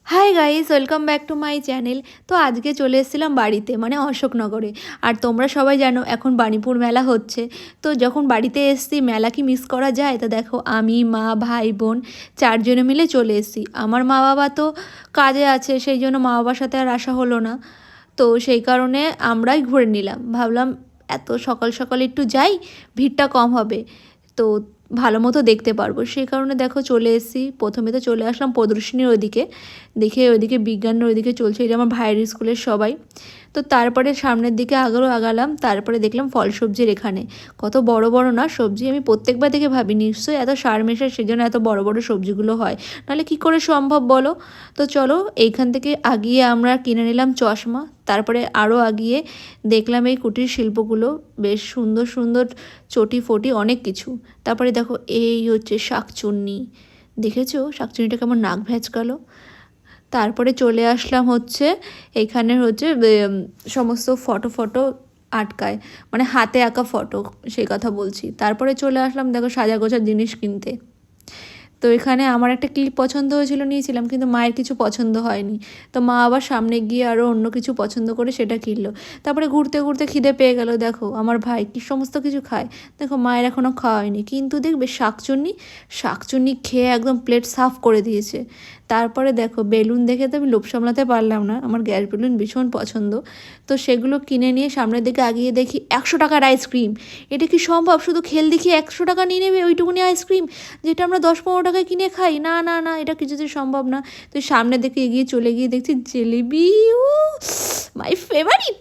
Hi guys, welcome back to my channel. তো আজকে চলে এসেছিলাম বাড়িতে, মানে অশোকনগরে। আর তোমরা সবাই জানো এখন বাণীপুর মেলা হচ্ছে। তো যখন বাড়িতে এসেছি, মেলা কি মিস করা যায়? তো দেখো, আমি, মা, ভাই, বোন চারজনে মিলে চলে এসেছি। আমার মা বাবা তো কাজে আছে, সেই জন্য মা বাবার সাথে আর আসা হলো না। তো সেই কারণে আমরাই ঘুরে নিলাম, ভাবলাম এত সকাল সকাল একটু যাই, ভিড়টা কম হবে, তো ভালো মতো দেখতে পারবো। সেই কারণে দেখো চলে এসেছি। প্রথমে তো চলে আসলাম প্রদর্শনীর ওদিকে, দেখে ওইদিকে বিজ্ঞানের ওইদিকে চলছে, এটা আমার ভাইয়ের স্কুলের সবাই। তো তারপরে সামনের দিকে আগালাম, তারপরে দেখলাম ফল সবজির এখানে কত বড় বড় না সবজি। আমি প্রত্যেকবার দেখে ভাবি নিশ্চয়ই এত সার মেশায়, সেজন্য এত বড় বড় সবজিগুলো হয়, নাহলে কি করে সম্ভব বলো। তো চলো এইখান থেকে আগিয়ে আমরা কিনে নিলাম চশমা। তারপরে আরও আগিয়ে দেখলাম এই কুটির শিল্পগুলো, বেশ সুন্দর সুন্দর চটি ফটি অনেক কিছু। তারপরে দেখো এই হচ্ছে শাকচুন্নি, দেখেছো শাকচুন্নিটা কেমন নাক ভ্যাচকালো। তারপরে চলে আসলাম হচ্ছে এখানে হচ্ছে সমস্ত ফটো আটকায়, মানে হাতে আঁকা ফটো, সেই কথা বলছি। তারপরে চলে আসলাম দেখো সাজা গোছার জিনিস কিনতে। তো এখানে আমার একটা ক্লিপ পছন্দ হয়েছিল, নিয়েছিলাম, কিন্তু মায়ের কিছু পছন্দ হয়নি। তো মা আবার সামনে গিয়ে আরও অন্য কিছু পছন্দ করে সেটা কিনলো। তারপরে ঘুরতে ঘুরতে খিদে পেয়ে গেল, দেখো আমার ভাই কি সমস্ত কিছু খায়, দেখো মায়ের এখনও খাওয়া হয়নি, কিন্তু দেখবে শাকচুন্নি খেয়ে একদম প্লেট সাফ করে দিয়েছে। তারপরে দেখো বেলুন দেখে তো আমি লোভ সামলাতে পারলাম না, আমার গ্যাস বেলুন ভীষণ পছন্দ। তো সেগুলো কিনে নিয়ে সামনের দিকে আগিয়ে দেখি 100 টাকার আইসক্রিম। এটা কি সম্ভব? শুধু খেল দেখি 100 টাকা নিয়ে নেবে ওইটুকুনি আইসক্রিম, যেটা আমরা 10-15 টাকায় কিনে খাই। না না না, এটা কিছুতেই সম্ভব না। তো সামনের দিকে এগিয়ে চলে গিয়ে দেখছি জিলিপি, ও মাই ফেভারিট।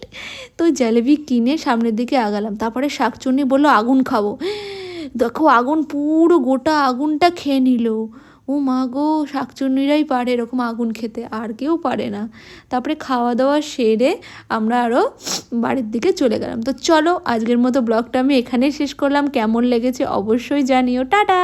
তো জিলিপি কিনে সামনের দিকে আগালাম। তারপরে শাকচুন্নি বললো আগুন খাবো, দেখো আগুন পুরো গোটা আগুনটা খেয়ে নিল। ও মা গো, শাকচুন্নিরাই পারে এরকম আগুন খেতে, আর কেউ পারে না। তারপরে খাওয়া দাওয়া সেরে আমরা আরও বাড়ির দিকে চলে গেলাম। তো চলো আজকের মতো ব্লগটা আমি এখানেই শেষ করলাম। কেমন লেগেছে অবশ্যই জানিও। টাটা।